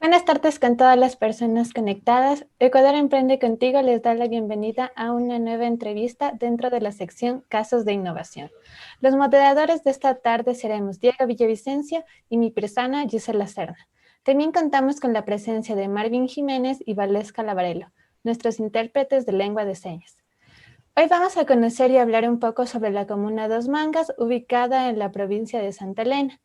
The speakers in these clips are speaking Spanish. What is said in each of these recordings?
Buenas tardes con todas las personas conectadas. Ecuador Emprende Contigo les da la bienvenida a una nueva entrevista dentro de la sección Casos de Innovación. Los moderadores de esta tarde seremos Diego Villavicencio y mi persona, Gisela Serna. También contamos con la presencia de Marvin Jiménez y Valesca Lavarello, nuestros intérpretes de lengua de señas. Hoy vamos a conocer y hablar un poco sobre la comuna Dos Mangas, ubicada en la provincia de Santa Elena.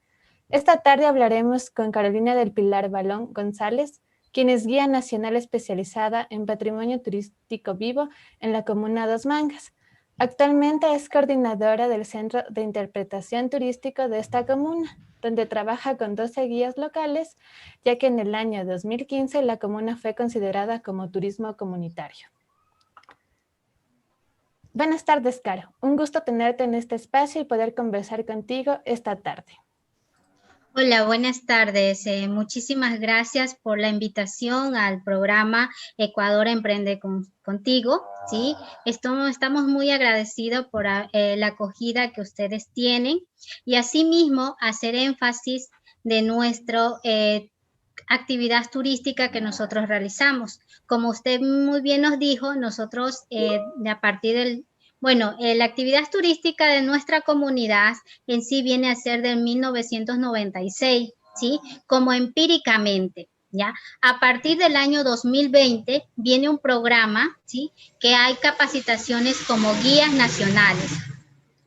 Esta tarde hablaremos con Carolina del Pilar Balón González, quien es guía nacional especializada en patrimonio turístico vivo en la comuna Dos Mangas. Actualmente es coordinadora del Centro de Interpretación Turístico de esta comuna, donde trabaja con 12 guías locales, ya que en el año 2015 la comuna fue considerada como turismo comunitario. Buenas tardes, Caro. Un gusto tenerte en este espacio y poder conversar contigo esta tarde. Hola, buenas tardes. Muchísimas gracias por la invitación al programa Ecuador Emprende Contigo. ¿Sí? Estamos muy agradecidos por la acogida que ustedes tienen y asimismo hacer énfasis de nuestra actividad turística que nosotros realizamos. Como usted muy bien nos dijo, nosotros a partir del la actividad turística de nuestra comunidad en sí viene a ser del 1996, ¿sí? Como empíricamente, ¿ya? A partir del año 2020 viene un programa, ¿sí? Que hay capacitaciones como guías nacionales,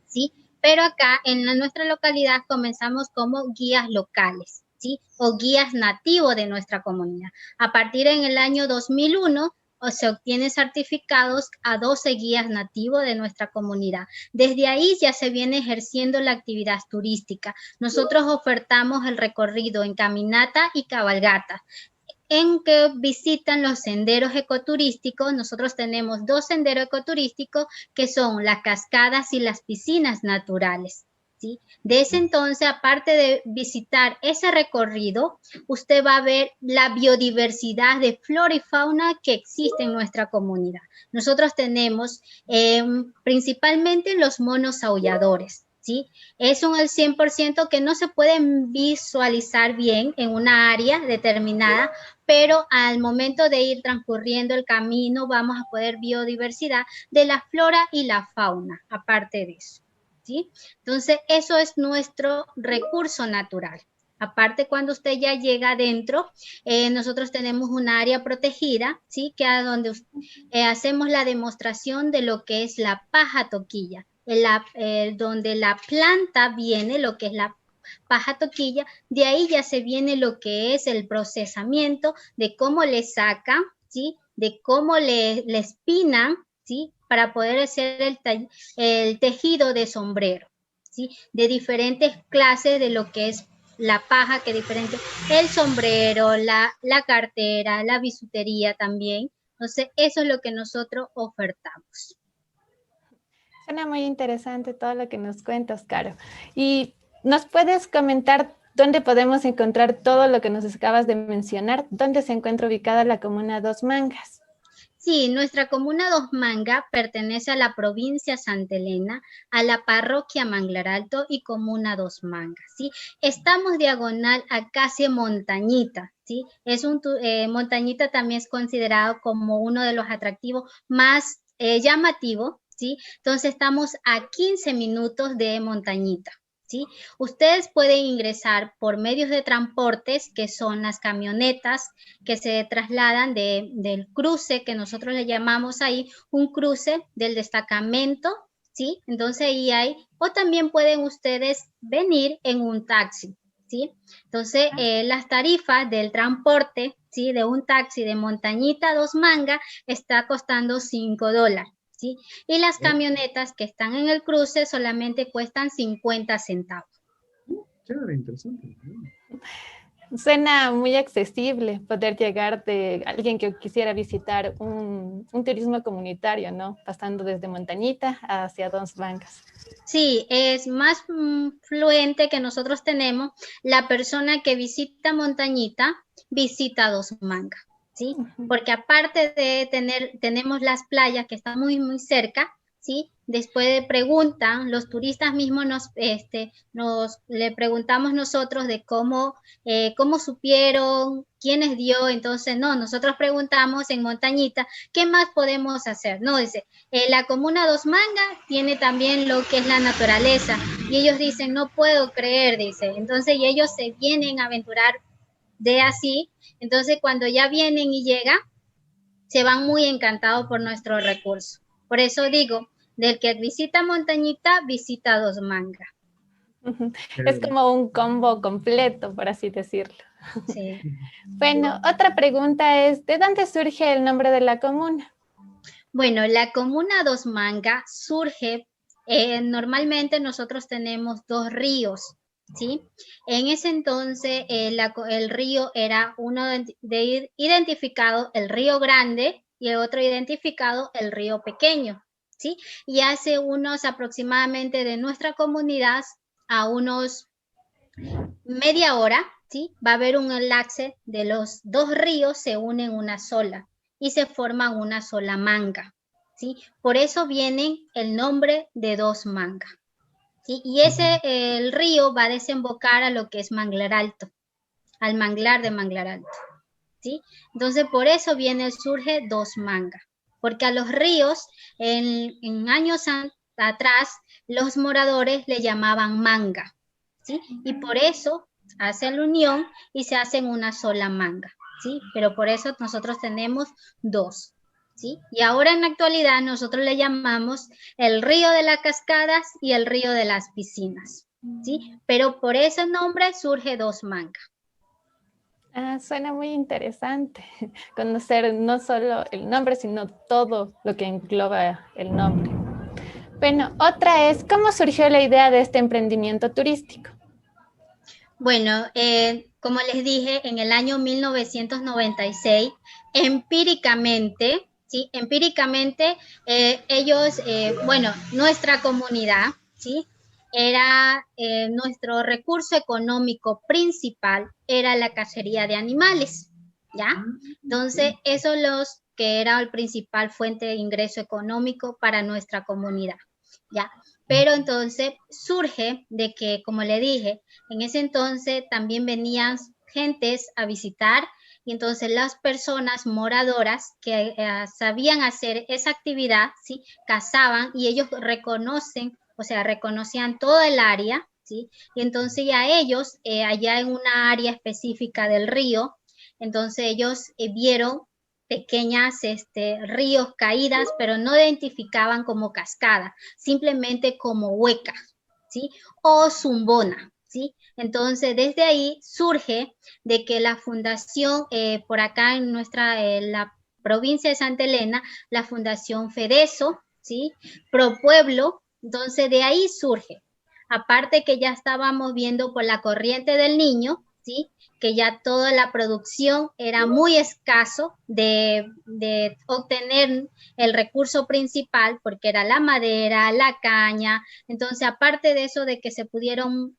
¿sí? Pero acá en nuestra localidad comenzamos como guías locales, ¿sí? O guías nativos de nuestra comunidad. A partir en el año 2001 se obtienen certificados a 12 guías nativos de nuestra comunidad. Desde ahí ya se viene ejerciendo la actividad turística. Nosotros ofertamos el recorrido en caminata y cabalgata, en que visitan los senderos ecoturísticos. Nosotros tenemos 2 senderos ecoturísticos que son las cascadas y las piscinas naturales, ¿sí? De ese entonces, aparte de visitar ese recorrido, usted va a ver la biodiversidad de flora y fauna que existe en nuestra comunidad. Nosotros tenemos principalmente los monos aulladores, ¿sí? Es un 100% que no se pueden visualizar bien en una área determinada, pero al momento de ir transcurriendo el camino vamos a poder biodiversidad de la flora y la fauna, aparte de eso, ¿sí? Entonces, eso es nuestro recurso natural. Aparte, cuando usted ya llega adentro, nosotros tenemos un área protegida, ¿sí? Que es donde hacemos la demostración de lo que es la paja toquilla, donde la planta viene, lo que es la paja toquilla, de ahí ya se viene lo que es el procesamiento de cómo le sacan, ¿sí? De cómo le espinan, ¿sí? Para poder hacer el tejido de sombrero, ¿sí? De diferentes clases de lo que es la paja, que diferente, el sombrero, la cartera, la bisutería también. Entonces, eso es lo que nosotros ofertamos. Suena muy interesante todo lo que nos cuentas, Caro. ¿Y nos puedes comentar dónde podemos encontrar todo lo que nos acabas de mencionar? ¿Dónde se encuentra ubicada la comuna Dos Mangas? Sí, nuestra comuna Dos Mangas pertenece a la provincia Santa Elena, a la parroquia Manglar Alto y comuna Dos Mangas, ¿sí? Estamos diagonal a casi Montañita, ¿sí? Montañita también es considerado como uno de los atractivos más llamativos, ¿sí? Entonces estamos a 15 minutos de Montañita, ¿sí? Ustedes pueden ingresar por medios de transportes, que son las camionetas que se trasladan del cruce, que nosotros le llamamos ahí un cruce del destacamento, ¿sí? Entonces ahí hay, o también pueden ustedes venir en un taxi, ¿sí? Entonces las tarifas del transporte, ¿sí? De un taxi de Montañita a Dos Mangas está costando $5, ¿sí? Y las camionetas que están en el cruce solamente cuestan 50 centavos. Chévere, interesante. Suena muy accesible poder llegar de alguien que quisiera visitar un turismo comunitario, ¿no? Pasando desde Montañita hacia Dos Mangas. Sí, es más fluente que nosotros tenemos. La persona que visita Montañita visita Dos Mangas, ¿sí? Porque aparte de tenemos las playas que están muy, muy cerca, ¿sí? Después preguntan, los turistas mismos le preguntamos nosotros de cómo supieron, quiénes dio, entonces no, nosotros preguntamos en Montañita, ¿qué más podemos hacer? No, dice, la comuna Dos Mangas tiene también lo que es la naturaleza, y ellos dicen, no puedo creer, dice, entonces y ellos se vienen a aventurar de así, entonces cuando ya vienen y llegan, se van muy encantados por nuestro recurso. Por eso digo, del que visita Montañita, visita Dos Mangas. Es como un combo completo, por así decirlo. Sí. Bueno, otra pregunta es, ¿de dónde surge el nombre de la comuna? Bueno, la comuna Dos Mangas surge, normalmente nosotros tenemos dos ríos, ¿sí? En ese entonces el río era uno identificado, el río Grande, y el otro identificado, el río Pequeño, ¿sí? Y hace unos aproximadamente de nuestra comunidad a unos media hora, ¿sí? Va a haber un enlace de los dos ríos, se unen una sola y se forman una sola manga, ¿sí? Por eso viene el nombre de Dos Mangas, ¿sí? Y el río va a desembocar a lo que es Manglar Alto, al manglar de Manglar Alto, ¿sí? Entonces, por eso surge Dos Mangas, porque a los ríos, en años atrás, los moradores le llamaban manga, ¿sí? Y por eso hacen la unión y se hacen una sola manga, ¿sí? Pero por eso nosotros tenemos dos, ¿sí? Y ahora en la actualidad nosotros le llamamos el río de las cascadas y el río de las piscinas, ¿sí? Pero por ese nombre surge Dos Mangas. Ah, suena muy interesante conocer no solo el nombre, sino todo lo que engloba el nombre. Bueno, otra es, ¿cómo surgió la idea de este emprendimiento turístico? Bueno, como les dije, en el año 1996, empíricamente, ¿sí? Empíricamente, nuestra comunidad, ¿sí? Era nuestro recurso económico principal, era la cacería de animales, ¿ya? Entonces, eso que era el principal fuente de ingreso económico para nuestra comunidad, ¿ya? Pero entonces surge de que, como le dije, en ese entonces también venían gentes a visitar y entonces las personas moradoras que sabían hacer esa actividad, ¿sí? Cazaban y ellos reconocían todo el área, ¿sí? Y entonces ya ellos, allá en una área específica del río, entonces ellos vieron pequeñas ríos caídas, pero no identificaban como cascada, simplemente como huecas, ¿sí? O zumbona, ¿sí? Entonces, desde ahí surge de que la fundación, por acá en la provincia de Santa Elena, la Fundación Fedeso, ¿sí? Pro Pueblo, entonces de ahí surge. Aparte que ya estábamos viendo por la corriente del Niño, ¿sí? Que ya toda la producción era muy escaso de obtener el recurso principal, porque era la madera, la caña. Entonces, aparte de eso, de que se pudieron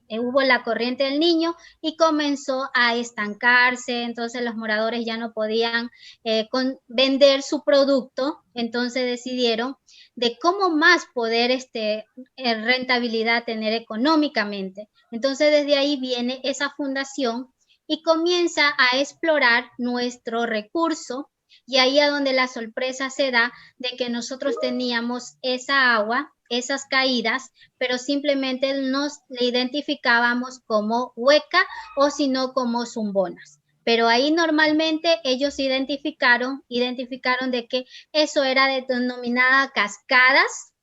hubo la corriente del Niño y comenzó a estancarse, entonces los moradores ya no podían vender su producto, entonces decidieron de cómo más poder rentabilidad tener económicamente. Entonces desde ahí viene esa fundación y comienza a explorar nuestro recurso y ahí es donde la sorpresa se da de que nosotros teníamos esa agua, esas caídas, pero simplemente nos le identificábamos como hueca o si no como zumbonas. Pero ahí normalmente ellos identificaron de que eso era denominada cascadas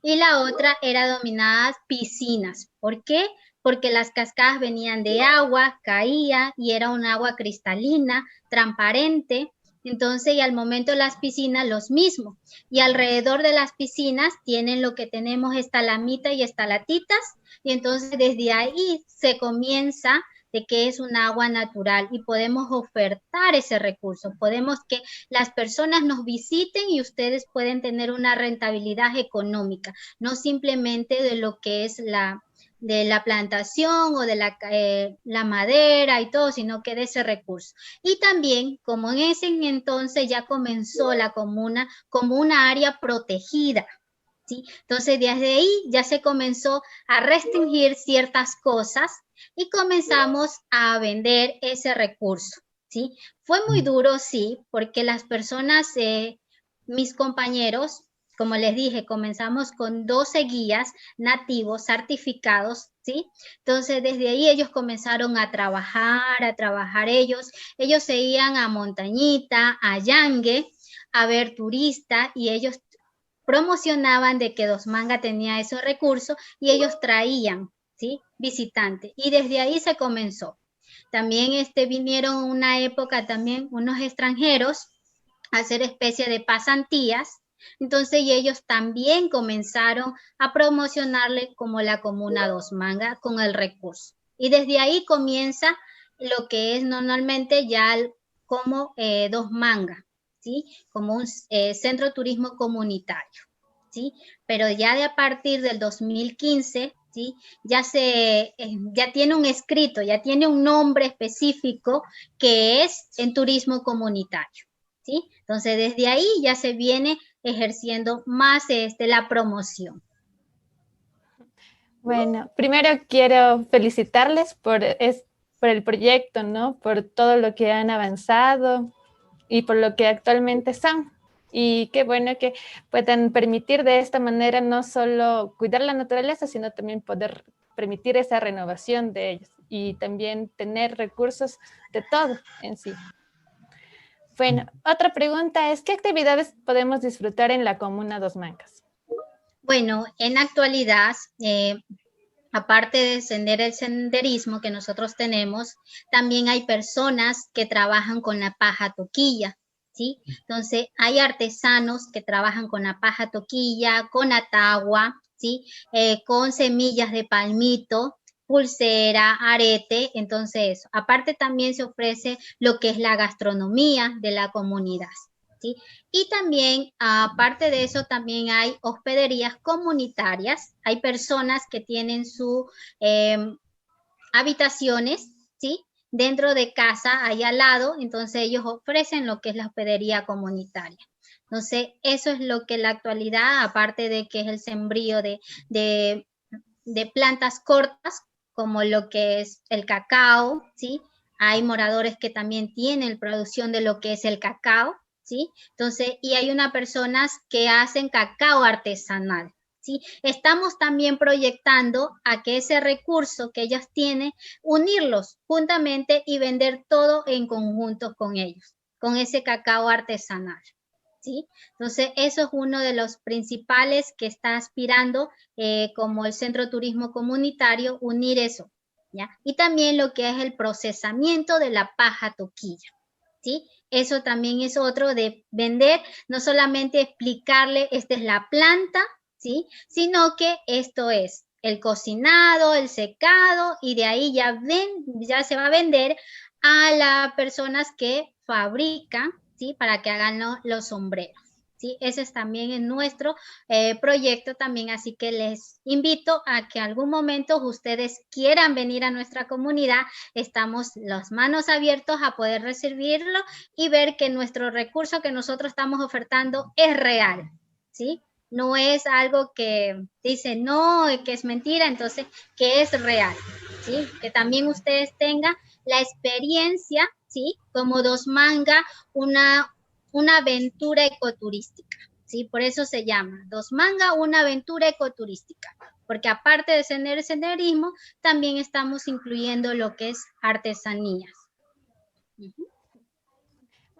y la otra era denominada piscinas. ¿Por qué? Porque las cascadas venían de agua, caía y era un agua cristalina, transparente. Entonces, y al momento las piscinas, los mismos. Y alrededor de las piscinas tienen lo que tenemos estalamitas y estalatitas. Y entonces desde ahí se comienza de que es un agua natural y podemos ofertar ese recurso. Podemos que las personas nos visiten y ustedes pueden tener una rentabilidad económica, no simplemente de lo que es de la plantación o de la madera y todo, sino que de ese recurso. Y también, como en ese entonces ya comenzó la comuna como una área protegida, ¿sí? Entonces, desde ahí ya se comenzó a restringir ciertas cosas y comenzamos a vender ese recurso, ¿sí? Fue muy duro, sí, porque las personas, mis compañeros, como les dije, comenzamos con 12 guías nativos certificados, ¿sí? Entonces, desde ahí ellos comenzaron a trabajar ellos. Ellos se iban a Montañita, a Yangue, a ver turistas y ellos promocionaban de que Dos Manga tenía esos recursos y ellos traían, ¿sí? Visitantes. Y desde ahí se comenzó. También vinieron una época también unos extranjeros a hacer especie de pasantías. Entonces y ellos también comenzaron a promocionarle como la Comuna Dos Manga con el recurso. Y desde ahí comienza lo que es normalmente ya como Dos Manga, ¿sí? Como un centro turismo comunitario, ¿sí? Pero ya de a partir del 2015, ¿sí? Ya tiene un escrito, ya tiene un nombre específico que es en turismo comunitario, ¿sí? Entonces desde ahí ya se viene ejerciendo más la promoción. Bueno, primero quiero felicitarles por el proyecto, ¿no? Por todo lo que han avanzado y por lo que actualmente son. Y qué bueno que puedan permitir de esta manera no solo cuidar la naturaleza, sino también poder permitir esa renovación de ellos y también tener recursos de todo en sí. Bueno, otra pregunta es, ¿qué actividades podemos disfrutar en la Comuna Dos Mangas? Bueno, en la actualidad, aparte de el senderismo que nosotros tenemos, también hay personas que trabajan con la paja toquilla, ¿sí? Entonces, hay artesanos que trabajan con la paja toquilla, con atagua, ¿sí? Con semillas de palmito, pulsera, arete, entonces eso. Aparte también se ofrece lo que es la gastronomía de la comunidad, ¿sí? Y también, aparte de eso, también hay hospederías comunitarias. Hay personas que tienen sus habitaciones, ¿sí? Dentro de casa, ahí al lado, entonces ellos ofrecen lo que es la hospedería comunitaria. Entonces, eso es lo que en la actualidad, aparte de que es el sembrío de plantas cortas, como lo que es el cacao, ¿sí? Hay moradores que también tienen producción de lo que es el cacao, ¿sí? Entonces, y hay unas personas que hacen cacao artesanal, ¿sí? Estamos también proyectando a que ese recurso que ellas tienen, unirlos juntamente y vender todo en conjunto con ellos, con ese cacao artesanal, ¿sí? Entonces, eso es uno de los principales que está aspirando como el Centro Turismo Comunitario, unir eso, ¿ya? Y también lo que es el procesamiento de la paja toquilla, ¿sí? Eso también es otro de vender, no solamente explicarle, esta es la planta, ¿sí? Sino que esto es el cocinado, el secado, y de ahí ya se va a vender a las personas que fabrican, ¿sí? Para que hagan los sombreros, ¿sí? Ese es también en nuestro proyecto también, así que les invito a que algún momento ustedes quieran venir a nuestra comunidad, estamos las manos abiertos a poder recibirlo y ver que nuestro recurso que nosotros estamos ofertando es real, ¿sí? No es algo que dice no, que es mentira, entonces que es real, ¿sí? Que también ustedes tengan la experiencia, ¿sí? Como Dos Manga, una aventura ecoturística, ¿sí? Por eso se llama Dos Manga, una aventura ecoturística, porque aparte de senderismo, también estamos incluyendo lo que es artesanías.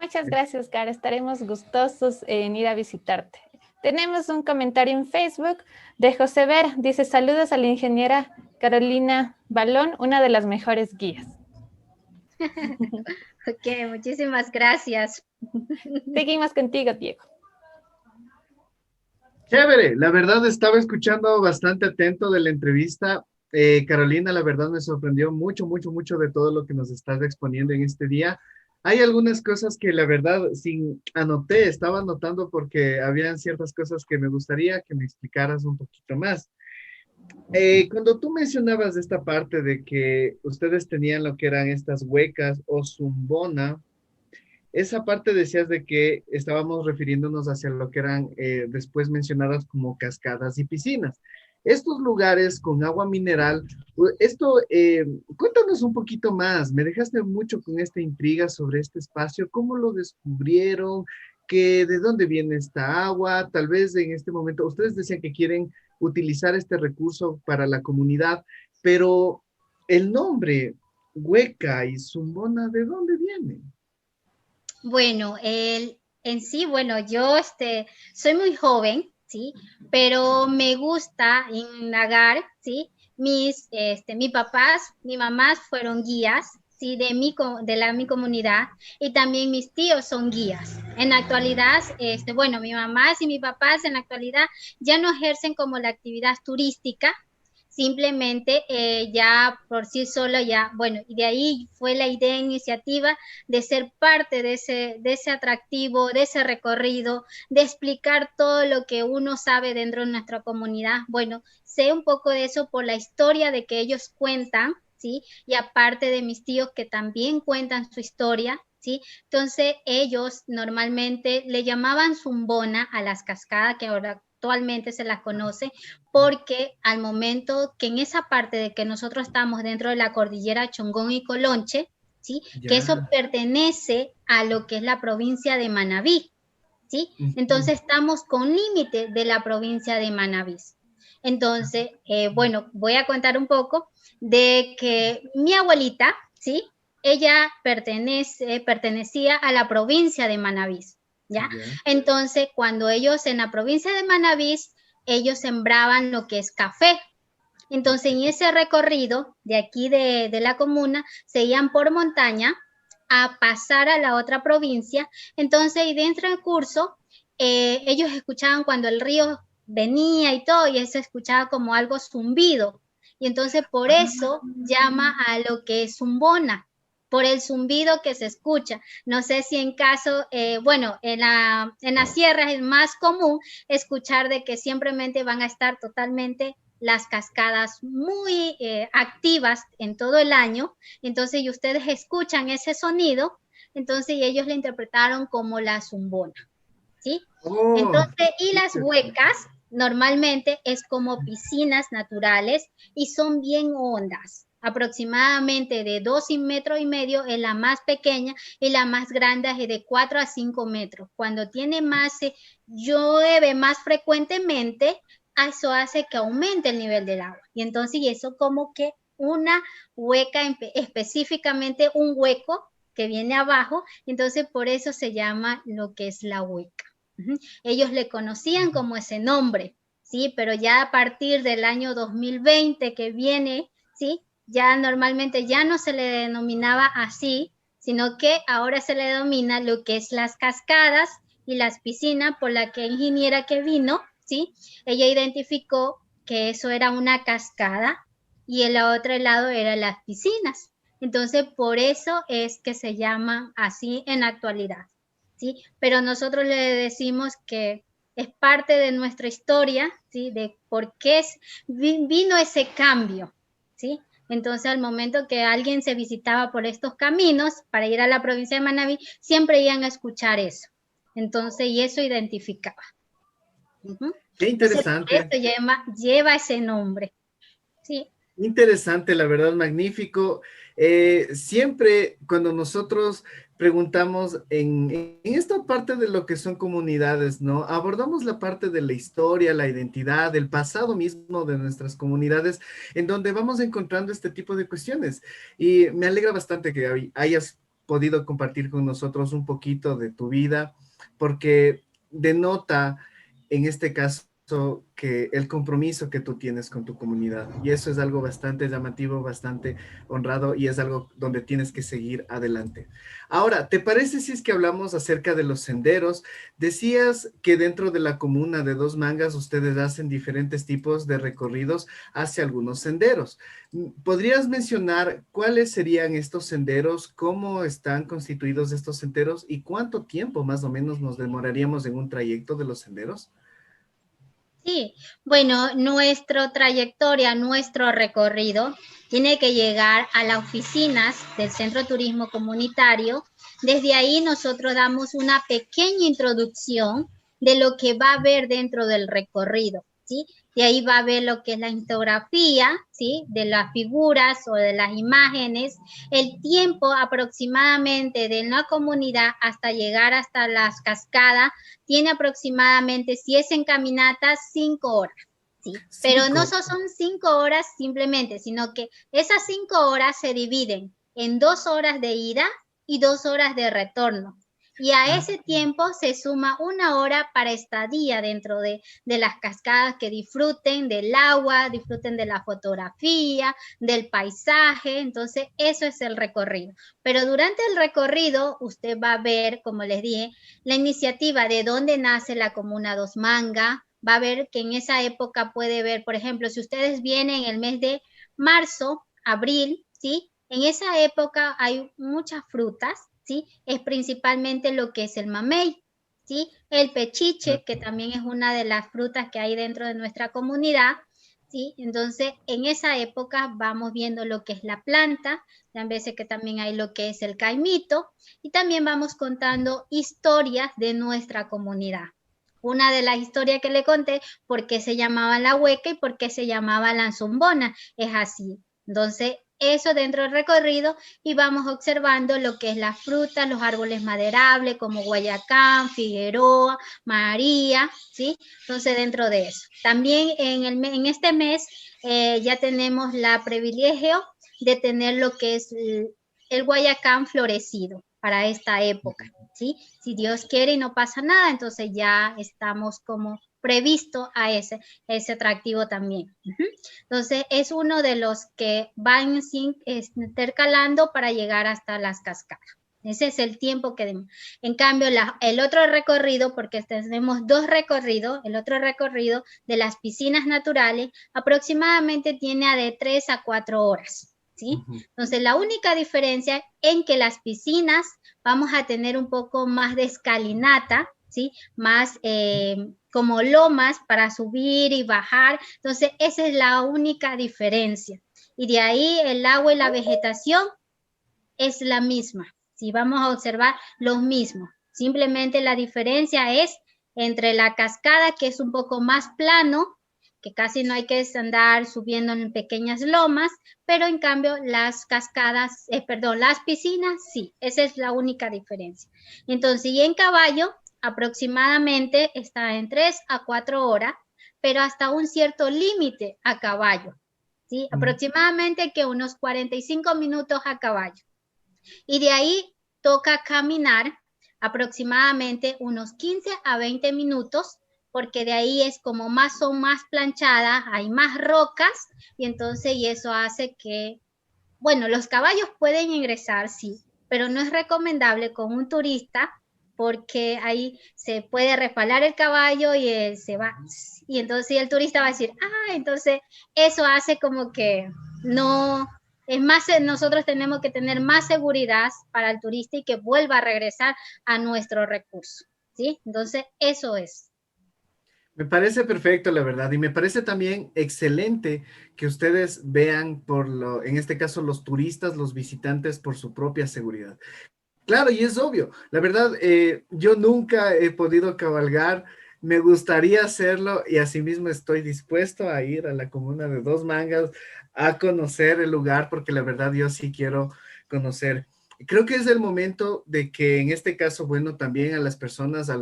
Muchas gracias, Cara. Estaremos gustosos en ir a visitarte. Tenemos un comentario en Facebook de José Vera. Dice, saludos a la ingeniera Carolina Balón, una de las mejores guías. Ok, muchísimas gracias. Seguimos contigo, Diego. Chévere, la verdad estaba escuchando bastante atento de la entrevista. Carolina, la verdad me sorprendió mucho, mucho, mucho de todo lo que nos estás exponiendo en este día. Hay algunas cosas que la verdad sin anoté, estaba anotando porque habían ciertas cosas que me gustaría que me explicaras un poquito más. Cuando tú mencionabas esta parte de que ustedes tenían lo que eran estas huecas o zumbona, esa parte decías de que estábamos refiriéndonos hacia lo que eran después mencionadas como cascadas y piscinas. Estos lugares con agua mineral, cuéntanos un poquito más, me dejaste mucho con esta intriga sobre este espacio, ¿cómo lo descubrieron? ¿De dónde viene esta agua? Tal vez en este momento, ustedes decían que quieren utilizar este recurso para la comunidad, pero el nombre Hueca y Zumbona, ¿de dónde viene? Bueno, en sí, bueno, yo soy muy joven, ¿sí? Pero me gusta indagar, ¿sí? Mi papás, mi mamás fueron guías, ¿sí? De mi comunidad, y también mis tíos son guías. En la actualidad, bueno, mi mamás y mis papás en la actualidad ya no ejercen como la actividad turística, simplemente ya por sí solo ya, bueno, y de ahí fue la idea, iniciativa de ser parte de ese atractivo, de ese recorrido, de explicar todo lo que uno sabe dentro de nuestra comunidad. Bueno, sé un poco de eso por la historia de que ellos cuentan, ¿sí? Y aparte de mis tíos que también cuentan su historia, ¿sí? Entonces ellos normalmente le llamaban zumbona a las cascadas que ahora actualmente se las conoce, porque al momento que en esa parte de que nosotros estamos dentro de la cordillera Chongón y Colonche, ¿sí? Que eso Ya. pertenece a lo que es la provincia de Manabí, ¿sí? Ujú. Entonces estamos con límite de la provincia de Manabí. Entonces, bueno, voy a contar un poco de que mi abuelita, ¿sí? Ella pertenecía a la provincia de Manabí, ¿ya? Ya. Entonces, cuando ellos en la provincia de Manabí, ellos sembraban lo que es café. Entonces, en ese recorrido de aquí de la comuna, se iban por montaña a pasar a la otra provincia. Entonces, y dentro del curso, ellos escuchaban cuando el río venía y todo, y eso escuchaba como algo zumbido. Y entonces, por eso llama a lo que es zumbona, por el zumbido que se escucha. No sé si en caso, bueno, en la sierra es más común escuchar de que simplemente van a estar totalmente las cascadas muy activas en todo el año, entonces y ustedes escuchan ese sonido, entonces y ellos le interpretaron como la zumbona, ¿sí? Oh, Entonces, y las súper. huecas normalmente es como piscinas naturales y son bien hondas, aproximadamente de 2,5 metros es la más pequeña y la más grande es de 4 a 5 metros. Cuando tiene más, llueve más frecuentemente, eso hace que aumente el nivel del agua. Y entonces, y eso como que una hueca, específicamente un hueco que viene abajo, entonces por eso se llama lo que es la hueca. Ellos le conocían como ese nombre, ¿sí? Pero ya a partir del año 2020 que viene, ¿sí? Ya normalmente ya no se le denominaba así, sino que ahora se le denomina lo que es las cascadas y las piscinas, por la que ingeniera que vino, ¿sí? Ella identificó que eso era una cascada y el otro lado eran las piscinas. Entonces, por eso es que se llama así en la actualidad, ¿sí? Pero nosotros le decimos que es parte de nuestra historia, ¿sí? De por qué vino ese cambio, ¿sí? Entonces, al momento que alguien se visitaba por estos caminos para ir a la provincia de Manabí, siempre iban a escuchar eso. Entonces, y eso identificaba. Qué Entonces, por interesante. eso lleva ese nombre, ¿sí? Interesante, la verdad, magnífico. Siempre cuando nosotros preguntamos en esta parte de lo que son comunidades, ¿no? Abordamos la parte de la historia, la identidad, el pasado mismo de nuestras comunidades, en donde vamos encontrando este tipo de cuestiones. Y me alegra bastante que hayas podido compartir con nosotros un poquito de tu vida, porque denota, en este caso, que el compromiso que tú tienes con tu comunidad. Y eso es algo bastante llamativo, bastante honrado y es algo donde tienes que seguir adelante. Ahora, ¿te parece si es que hablamos acerca de los senderos? Decías que dentro de la comuna de Dos Mangas ustedes hacen diferentes tipos de recorridos hacia algunos senderos. ¿Podrías mencionar cuáles serían estos senderos, cómo están constituidos estos senderos y cuánto tiempo más o menos nos demoraríamos en un trayecto de los senderos? Sí, bueno, nuestra trayectoria, nuestro recorrido Tiene que llegar a las oficinas del Centro de Turismo Comunitario. Desde ahí nosotros damos una pequeña introducción de lo que va a ver dentro del recorrido, ¿sí? De ahí va a ver lo que es la infografía, ¿sí? De las figuras o de las imágenes, el tiempo aproximadamente de la comunidad hasta llegar hasta las cascadas, tiene aproximadamente, si es en caminata, 5 horas. Sí, pero no son 5 horas simplemente, sino que esas 5 horas se dividen en 2 horas de ida y 2 horas de retorno. Y a ese tiempo se suma 1 hora para estadía dentro de las cascadas, que disfruten del agua, disfruten de la fotografía, del paisaje. Entonces, eso es el recorrido. Pero durante el recorrido, usted va a ver, como les dije, la iniciativa de dónde nace la Comuna Dos Mangas. Va a ver que en esa época puede ver, por ejemplo, si ustedes vienen en el mes de marzo, abril, ¿sí? En esa época hay muchas frutas, ¿sí? Es principalmente lo que es el mamey, ¿sí? El pechiche, que también es una de las frutas que hay dentro de nuestra comunidad, ¿sí? Entonces, en esa época vamos viendo lo que es la planta, a veces que también hay lo que es el caimito, y también vamos contando historias de nuestra comunidad. Una de las historias que le conté, por qué se llamaba la hueca y por qué se llamaba la zumbona, es así. Entonces, eso dentro del recorrido, y vamos observando lo que es las frutas, los árboles maderables como Guayacán, Figueroa, María, ¿sí? Entonces, dentro de eso. También en este mes ya tenemos la privilegio de tener lo que es el Guayacán florecido para esta época, ¿sí? Si Dios quiere y no pasa nada, entonces ya estamos como previsto a ese atractivo también. Entonces, es uno de los que van intercalando para llegar hasta las cascadas. Ese es el tiempo que demos. En cambio, el otro recorrido, porque tenemos 2 recorridos, el otro recorrido de las piscinas naturales aproximadamente tiene de 3 a 4 horas. ¿Sí? Entonces, la única diferencia en que las piscinas vamos a tener un poco más de escalinata, ¿sí? Más como lomas para subir y bajar. Entonces, esa es la única diferencia. Y de ahí el agua y la vegetación es la misma. Si vamos a observar los mismos. Simplemente la diferencia es entre la cascada, que es un poco más plano, que casi no hay que andar subiendo en pequeñas lomas, pero en cambio las cascadas, las piscinas, sí, esa es la única diferencia. Entonces, y en caballo, aproximadamente está en 3 a 4 horas, pero hasta un cierto límite a caballo, ¿sí? Aproximadamente que unos 45 minutos a caballo. Y de ahí toca caminar aproximadamente unos 15 a 20 minutos, porque de ahí es como son más planchadas, hay más rocas, y entonces y eso hace que, bueno, los caballos pueden ingresar, sí, pero no es recomendable con un turista, porque ahí se puede resbalar el caballo y se va, y entonces el turista va a decir, entonces eso hace como que no, es más, nosotros tenemos que tener más seguridad para el turista y que vuelva a regresar a nuestro recurso, ¿sí? Entonces, eso es. Me parece perfecto, la verdad, y me parece también excelente que ustedes vean en este caso, los turistas, los visitantes por su propia seguridad. Claro, y es obvio. La verdad, yo nunca he podido cabalgar. Me gustaría hacerlo y asimismo estoy dispuesto a ir a la comuna de Dos Mangas a conocer el lugar porque la verdad yo sí quiero conocer. Creo que es el momento de que en este caso, bueno, también a las personas, a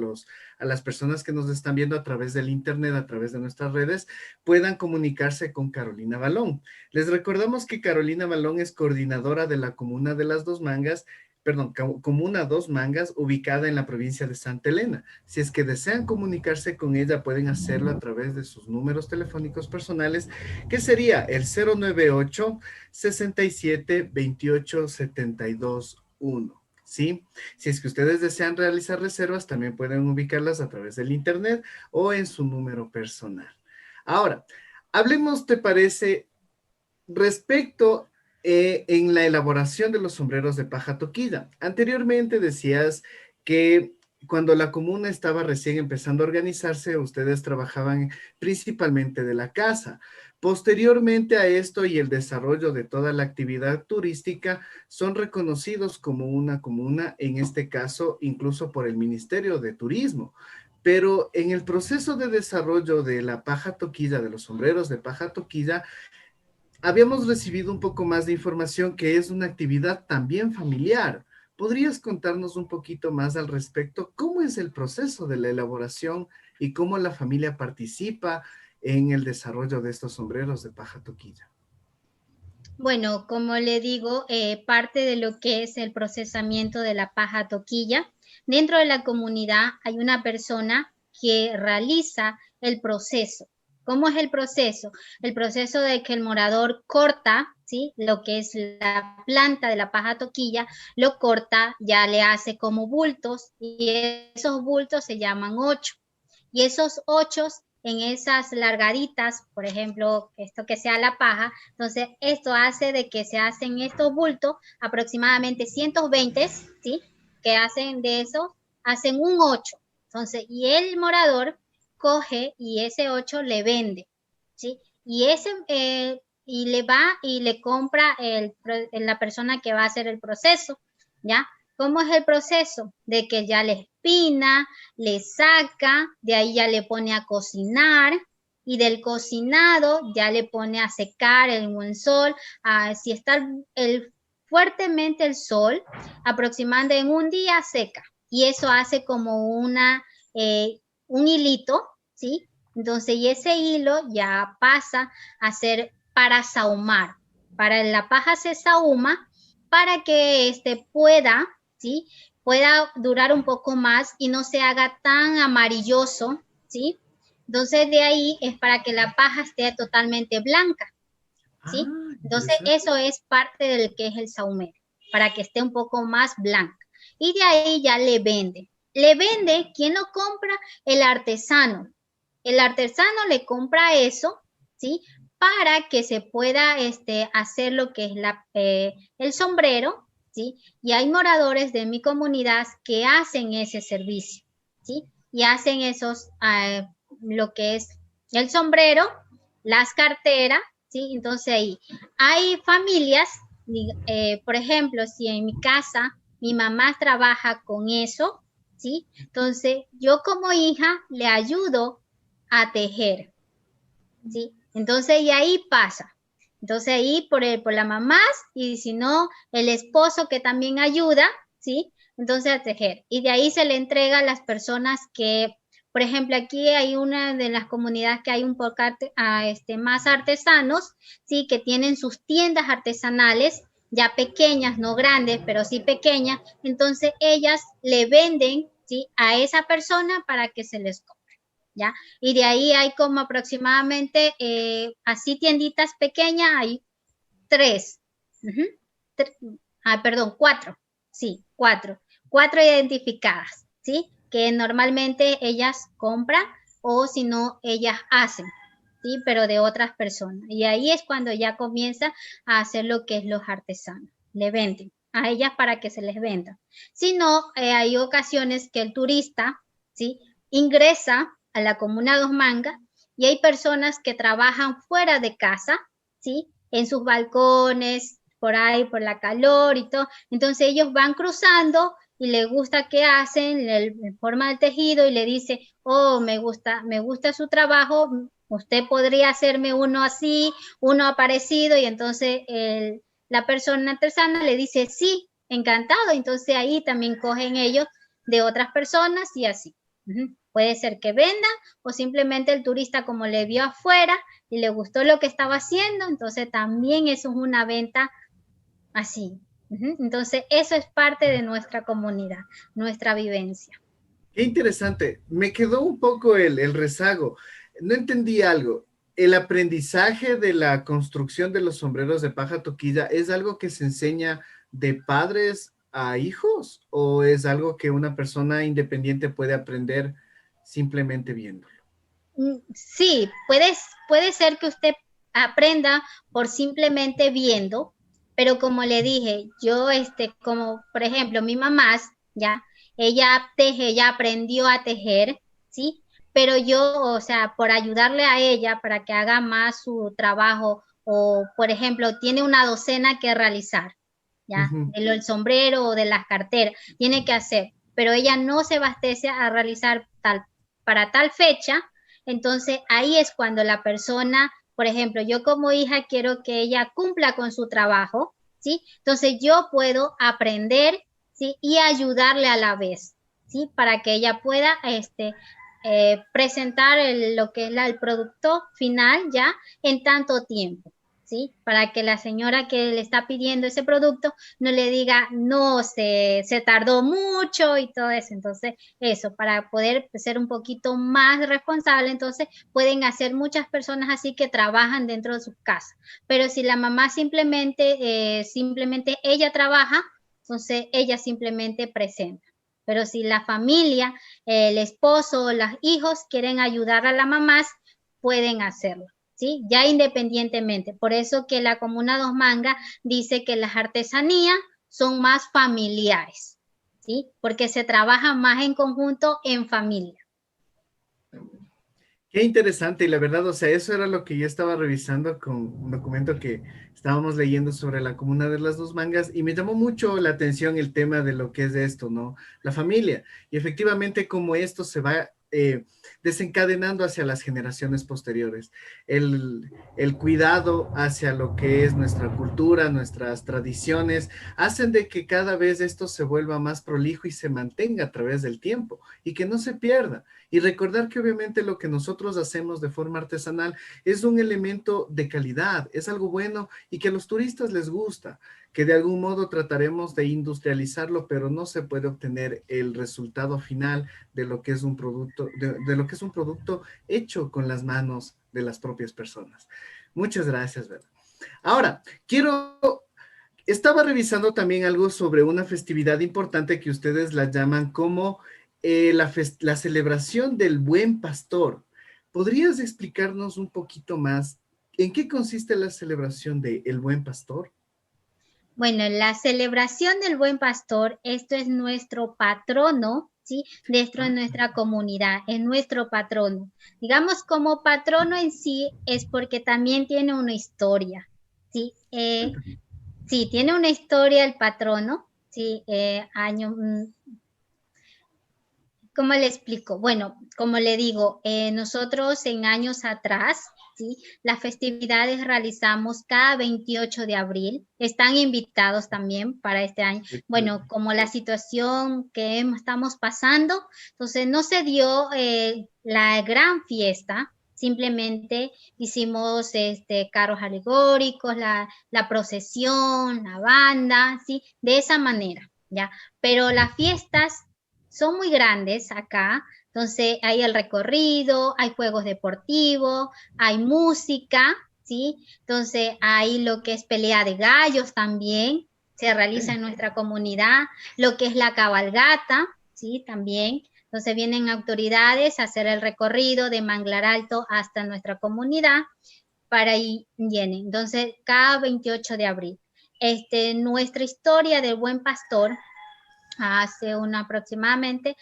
las personas que nos están viendo a través del internet, a través de nuestras redes, puedan comunicarse con Carolina Balón. Les recordamos que Carolina Balón es coordinadora de la comuna de las Dos Mangas, perdón, Comuna Dos Mangas, ubicada en la provincia de Santa Elena. Si es que desean comunicarse con ella, pueden hacerlo a través de sus números telefónicos personales, que sería el 098 67 28 72 1. ¿Sí? Si es que ustedes desean realizar reservas, también pueden ubicarlas a través del internet o en su número personal. Ahora, hablemos, ¿te parece, respecto en la elaboración de los sombreros de paja toquilla? Anteriormente decías que cuando la comuna estaba recién empezando a organizarse, ustedes trabajaban principalmente de la casa. Posteriormente a esto y el desarrollo de toda la actividad turística, son reconocidos como una comuna, en este caso incluso por el Ministerio de Turismo. Pero en el proceso de desarrollo de la paja toquilla, de los sombreros de paja toquilla, habíamos recibido un poco más de información que es una actividad también familiar. ¿Podrías contarnos un poquito más al respecto? ¿Cómo es el proceso de la elaboración y cómo la familia participa en el desarrollo de estos sombreros de paja toquilla? Bueno, como le digo, parte de lo que es el procesamiento de la paja toquilla, dentro de la comunidad hay una persona que realiza el proceso. ¿Cómo es el proceso? El proceso de que el morador corta, ¿sí? Lo que es la planta de la paja toquilla, lo corta, ya le hace como bultos y esos bultos se llaman 8. Y esos 8 en esas largaditas, por ejemplo, esto que sea la paja, entonces esto hace de que se hacen estos bultos, aproximadamente 120, ¿sí? Que hacen de eso, hacen un 8. Entonces, y el morador coge y ese 8 le vende, ¿sí? Y y le va y le compra la persona que va a hacer el proceso, ¿ya? ¿Cómo es el proceso? De que ya le espina, le saca, de ahí ya le pone a cocinar y del cocinado ya le pone a secar en un sol. Si está fuertemente el sol, aproximadamente en un día seca y eso hace como un hilito, ¿sí? Entonces, y ese hilo ya pasa a ser para sahumar. Para la paja se sahuma para que pueda, ¿sí? Pueda durar un poco más y no se haga tan amarilloso, ¿sí? Entonces de ahí es para que la paja esté totalmente blanca, ¿sí? Entonces Interesante. eso es parte del que es el sahumero, para que esté un poco más blanca. Y de ahí ya le vende. Le vende, ¿quién lo compra? El artesano. El artesano le compra eso, ¿sí? Para que se pueda hacer lo que es el sombrero, ¿sí? Y hay moradores de mi comunidad que hacen ese servicio, ¿sí? Y hacen lo que es el sombrero, las carteras, ¿sí? Entonces ahí hay familias, por ejemplo, si en mi casa mi mamá trabaja con eso, ¿sí? Entonces yo como hija le ayudo a tejer, ¿sí? Entonces, y ahí pasa. Entonces, ahí por la mamá y si no, el esposo que también ayuda, ¿sí? Entonces, a tejer. Y de ahí se le entrega a las personas que, por ejemplo, aquí hay una de las comunidades que hay un poco más artesanos, ¿sí? Que tienen sus tiendas artesanales, ya pequeñas, no grandes, pero sí pequeñas. Entonces, ellas le venden, ¿sí? A esa persona para que se les compre. ¿Ya? Y de ahí hay como aproximadamente, así tienditas pequeñas, hay 3. Perdón, 4. Sí, 4. 4 identificadas, ¿sí? Que normalmente ellas compran o si no, ellas hacen, ¿sí? Pero de otras personas. Y ahí es cuando ya comienza a hacer lo que es los artesanos. Le venden a ellas para que se les venda. Si no, hay ocasiones que el turista, ¿sí? Ingresa a la comuna Dos Mangas y hay personas que trabajan fuera de casa, ¿sí? En sus balcones, por ahí, por la calor y todo. Entonces ellos van cruzando y les gusta qué hacen, forma el tejido y le dice, oh, me gusta su trabajo, usted podría hacerme uno así, uno parecido, y entonces la persona artesana le dice, sí, encantado. Entonces ahí también cogen ellos de otras personas y así. Puede ser que vendan o simplemente el turista como le vio afuera y le gustó lo que estaba haciendo, entonces también eso es una venta así. Entonces eso es parte de nuestra comunidad, nuestra vivencia. Qué interesante. Me quedó un poco el rezago. No entendí algo. ¿El aprendizaje de la construcción de los sombreros de paja toquilla es algo que se enseña de padres a hijos o es algo que una persona independiente puede aprender simplemente viéndolo? Sí, puede ser que usted aprenda por simplemente viendo, pero como le dije, yo, como por ejemplo, mi mamá, ya, ella teje, ella aprendió a tejer, ¿sí? Pero yo, o sea, por ayudarle a ella para que haga más su trabajo, o por ejemplo, tiene una docena que realizar, ¿ya? El sombrero o de las carteras, tiene que hacer, pero ella no se abastece a realizar para tal fecha, entonces ahí es cuando la persona, por ejemplo, yo como hija quiero que ella cumpla con su trabajo, ¿sí? Entonces yo puedo aprender, ¿sí? Y ayudarle a la vez, ¿sí? Para que ella pueda, presentar lo que es el producto final ya en tanto tiempo, ¿sí? Para que la señora que le está pidiendo ese producto no le diga, no, se tardó mucho y todo eso. Entonces, eso, para poder ser un poquito más responsable, entonces pueden hacer muchas personas así que trabajan dentro de sus casas. Pero si la mamá simplemente ella trabaja, entonces ella simplemente presenta. Pero si la familia, el esposo o los hijos quieren ayudar a la mamá, pueden hacerlo, ¿sí? Ya independientemente. Por eso que la Comuna Dos Mangas dice que las artesanías son más familiares, ¿sí? Porque se trabaja más en conjunto en familia. Qué interesante, y la verdad, o sea, eso era lo que yo estaba revisando con un documento que estábamos leyendo sobre la Comuna de las Dos Mangas, y me llamó mucho la atención el tema de lo que es esto, ¿no? La familia, y efectivamente cómo esto se va desencadenando hacia las generaciones posteriores. El cuidado hacia lo que es nuestra cultura, nuestras tradiciones, hacen de que cada vez esto se vuelva más prolijo y se mantenga a través del tiempo, y que no se pierda. Y recordar que obviamente lo que nosotros hacemos de forma artesanal es un elemento de calidad, es algo bueno y que a los turistas les gusta, que de algún modo trataremos de industrializarlo, pero no se puede obtener el resultado final de lo que es un producto, de lo que es un producto hecho con las manos de las propias personas. Muchas gracias, ¿verdad? Ahora, estaba revisando también algo sobre una festividad importante que ustedes la llaman como la celebración del Buen Pastor. ¿Podrías explicarnos un poquito más en qué consiste la celebración del Buen Pastor? Bueno, la celebración del Buen Pastor, esto es nuestro patrono, ¿sí? Dentro de nuestra comunidad, es nuestro patrono. Digamos, como patrono en sí es porque también tiene una historia, ¿sí? Sí, tiene una historia el patrono, ¿sí? ¿Cómo le explico? Bueno, como le digo, nosotros en años atrás, ¿sí? Las festividades realizamos cada 28 de abril. Están invitados también para este año. Bueno, como la situación que estamos pasando, entonces no se dio la gran fiesta. Simplemente hicimos carros alegóricos, la procesión, la banda, ¿sí? De esa manera, ¿ya? Pero las fiestas son muy grandes acá, entonces hay el recorrido, hay juegos deportivos, hay música, ¿sí? Entonces hay lo que es pelea de gallos también, se realiza en nuestra comunidad, lo que es la cabalgata, ¿sí? También. Entonces vienen autoridades a hacer el recorrido de Manglar Alto hasta nuestra comunidad para ir llenen. Entonces, cada 28 de abril. Nuestra historia del Buen Pastor hace aproximadamente,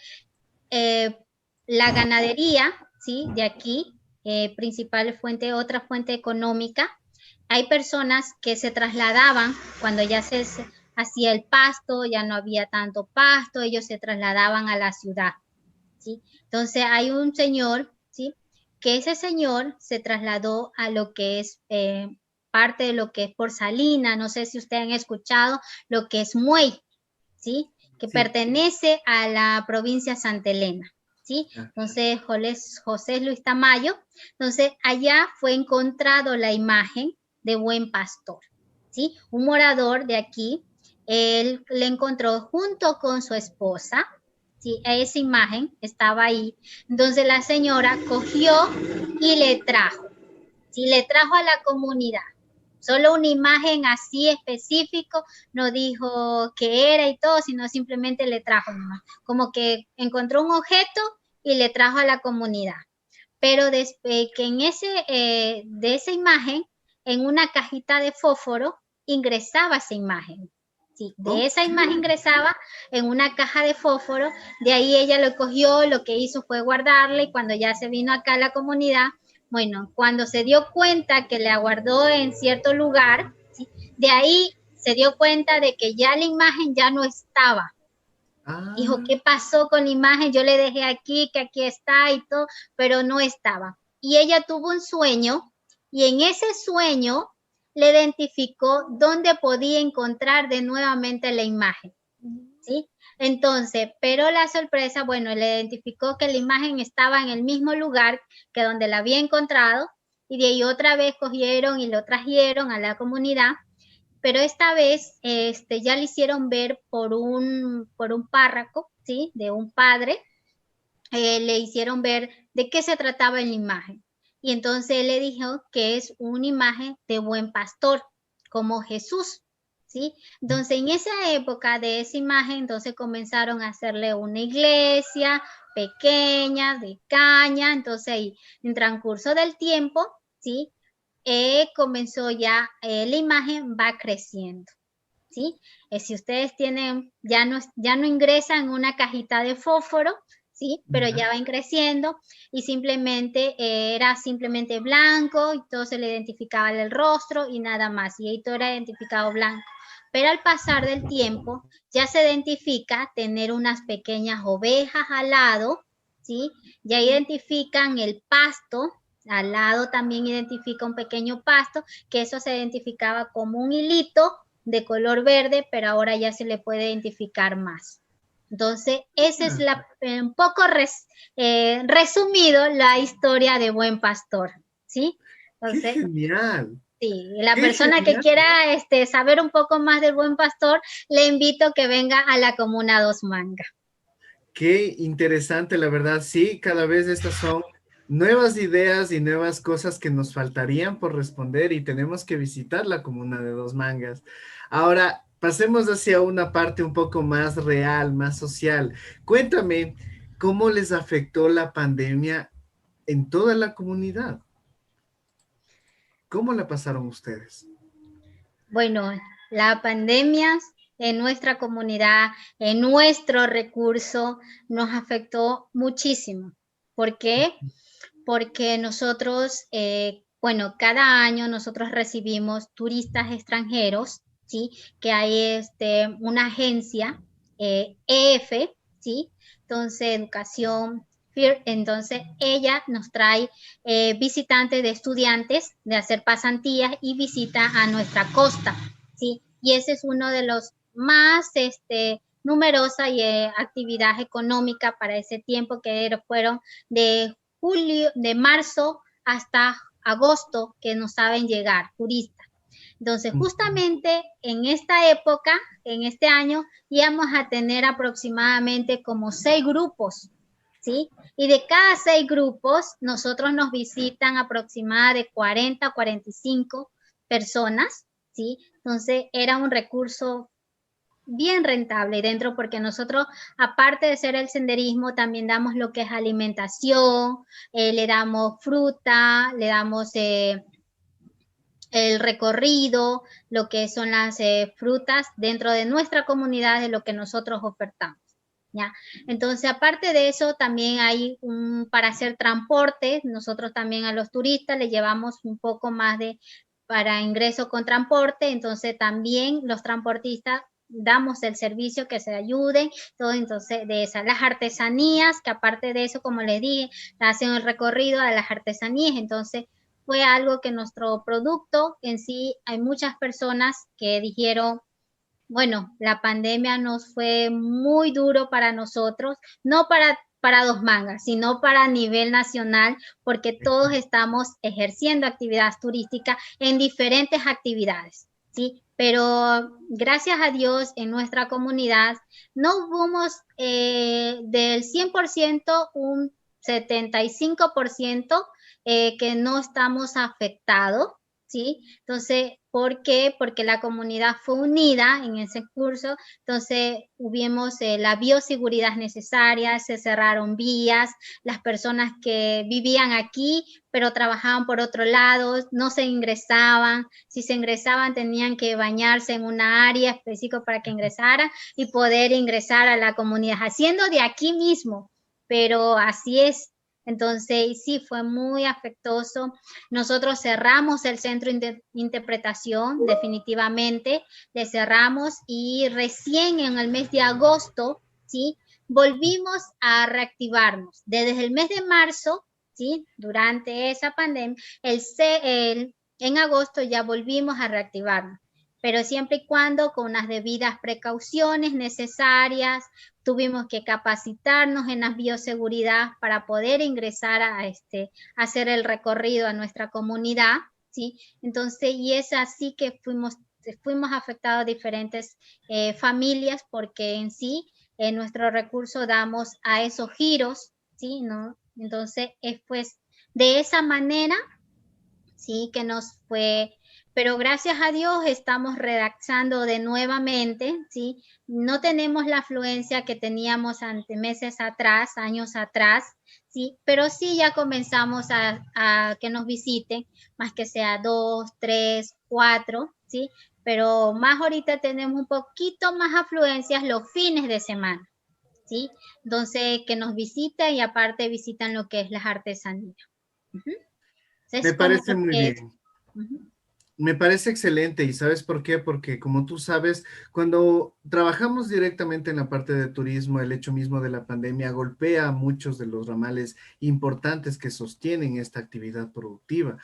la ganadería, ¿sí? De aquí, principal fuente, otra fuente económica. Hay personas que se trasladaban cuando ya se hacía el pasto, ya no había tanto pasto, ellos se trasladaban a la ciudad, ¿sí? Entonces hay un señor, ¿sí? Que ese señor se trasladó a lo que es parte de lo que es por Salina, no sé si ustedes han escuchado lo que es Muey, ¿sí? Que sí, pertenece a la provincia Santa Elena, ¿sí? Entonces, José Luis Tamayo, entonces allá fue encontrado la imagen de Buen Pastor, ¿sí? Un morador de aquí, él le encontró junto con su esposa, ¿sí? Esa imagen estaba ahí, entonces la señora cogió y le trajo, ¿sí? Le trajo a la comunidad. Solo una imagen así específico, no dijo qué era y todo, sino simplemente le trajo nomás. Como que encontró un objeto y le trajo a la comunidad. Pero después que de esa imagen, en una cajita de fósforo, ingresaba esa imagen, Sí, de esa imagen ingresaba en una caja de fósforo, de ahí ella lo cogió, lo que hizo fue guardarla y cuando ya se vino acá a la comunidad, bueno, cuando se dio cuenta que la guardó en cierto lugar, ¿sí? De ahí se dio cuenta de que ya la imagen ya no estaba. Dijo, ¿qué pasó con la imagen? Yo le dejé aquí, que aquí está y todo, pero no estaba. Y ella tuvo un sueño y en ese sueño le identificó dónde podía encontrar de nuevamente la imagen, ¿sí? Entonces, pero la sorpresa, bueno, le identificó que la imagen estaba en el mismo lugar que donde la había encontrado y de ahí otra vez cogieron y lo trajeron a la comunidad, pero esta vez ya le hicieron ver por un párroco, ¿sí? De un padre, le hicieron ver de qué se trataba en la imagen. Y entonces él le dijo que es una imagen de buen pastor, como Jesús, ¿sí? Entonces en esa época de esa imagen, entonces comenzaron a hacerle una iglesia pequeña, de caña, entonces ahí, en transcurso del tiempo, ¿sí? Comenzó ya, la imagen va creciendo, ¿sí? Si ustedes tienen, ya no ingresan en una cajita de fósforo, ¿sí? Pero ya van creciendo y simplemente era simplemente blanco y todo se le identificaba el rostro y nada más, y ahí todo era identificado blanco. Pero al pasar del tiempo ya se identifica tener unas pequeñas ovejas al lado, ¿sí? Ya identifican el pasto, al lado también identifica un pequeño pasto, que eso se identificaba como un hilito de color verde, pero ahora ya se le puede identificar más. Entonces, esa es un poco resumido la historia de Buen Pastor, ¿sí? Entonces, ¡qué genial! Sí, la ¡Qué persona que genial! quiera saber un poco más del Buen Pastor, le invito a que venga a la Comuna Dos Mangas. Qué interesante, la verdad. Sí, cada vez estas son nuevas ideas y nuevas cosas que nos faltarían por responder y tenemos que visitar la comuna de Dos Mangas. Ahora, pasemos hacia una parte un poco más real, más social. Cuéntame, ¿cómo les afectó la pandemia en toda la comunidad? ¿Cómo la pasaron ustedes? Bueno, la pandemia en nuestra comunidad, en nuestro recurso, nos afectó muchísimo. ¿Por qué? Porque nosotros, bueno, cada año nosotros recibimos turistas extranjeros, ¿sí? Que hay una agencia, EF, ¿sí? Entonces, educación, entonces ella nos trae visitantes de estudiantes de hacer pasantías y visita a nuestra costa, ¿sí? Y ese es uno de los más numerosa y actividad económica para ese tiempo que fueron de marzo hasta agosto que nos saben llegar turistas. Entonces, justamente en esta época, en este año, íbamos a tener aproximadamente como 6 grupos, ¿sí? Y de cada 6 grupos, nosotros nos visitan aproximadamente de 40 a 45 personas, ¿sí? Entonces, era un recurso bien rentable dentro porque nosotros, aparte de ser el senderismo, también damos lo que es alimentación, le damos fruta, le damos el recorrido, lo que son las frutas dentro de nuestra comunidad, de lo que nosotros ofertamos. ¿Ya? Entonces, aparte de eso, también hay para hacer transporte, nosotros también a los turistas les llevamos un poco más para ingreso con transporte, entonces también los transportistas damos el servicio que se ayuden, todo, entonces de esas, las artesanías, que aparte de eso, como les dije, hacen el recorrido a las artesanías, entonces fue algo que nuestro producto en sí, hay muchas personas que dijeron, bueno, la pandemia nos fue muy duro para nosotros, no para Dos Mangas, sino para nivel nacional, porque todos estamos ejerciendo actividades turísticas en diferentes actividades, ¿sí? Pero gracias a Dios en nuestra comunidad no hubo del 100% un 75% que no estamos afectados, ¿sí? Entonces, ¿por qué? Porque la comunidad fue unida en ese curso, entonces hubimos la bioseguridad necesaria, se cerraron vías, las personas que vivían aquí, pero trabajaban por otro lado, no se ingresaban, si se ingresaban tenían que bañarse en una área específica para que ingresaran y poder ingresar a la comunidad, haciendo de aquí mismo, pero así es. Entonces, sí, fue muy afectuoso. Nosotros cerramos el centro de interpretación, definitivamente, le cerramos y recién en el mes de agosto, ¿sí? Volvimos a reactivarnos. Desde el mes de marzo, ¿sí? Durante esa pandemia, en agosto ya volvimos a reactivarnos, pero siempre y cuando con las debidas precauciones necesarias. Tuvimos que capacitarnos en la bioseguridad para poder ingresar a hacer el recorrido a nuestra comunidad, ¿sí? Entonces, y es así que fuimos afectados diferentes familias, porque en sí, en nuestro recurso damos a esos giros, ¿sí? ¿No? Entonces, es pues de esa manera, sí, que nos fue, pero gracias a Dios estamos redactando de nuevamente, ¿sí? No tenemos la afluencia que teníamos ante meses atrás, años atrás, ¿sí? Pero sí ya comenzamos a que nos visiten, más que sea 2, 3, 4, ¿sí? Pero más ahorita tenemos un poquito más afluencias los fines de semana, ¿sí? Entonces, que nos visiten y aparte visitan lo que es las artesanías. Me Es como parece muy que... bien. Uh-huh. Me parece excelente. ¿Y sabes por qué? Porque como tú sabes, cuando trabajamos directamente en la parte de turismo, el hecho mismo de la pandemia golpea a muchos de los ramales importantes que sostienen esta actividad productiva.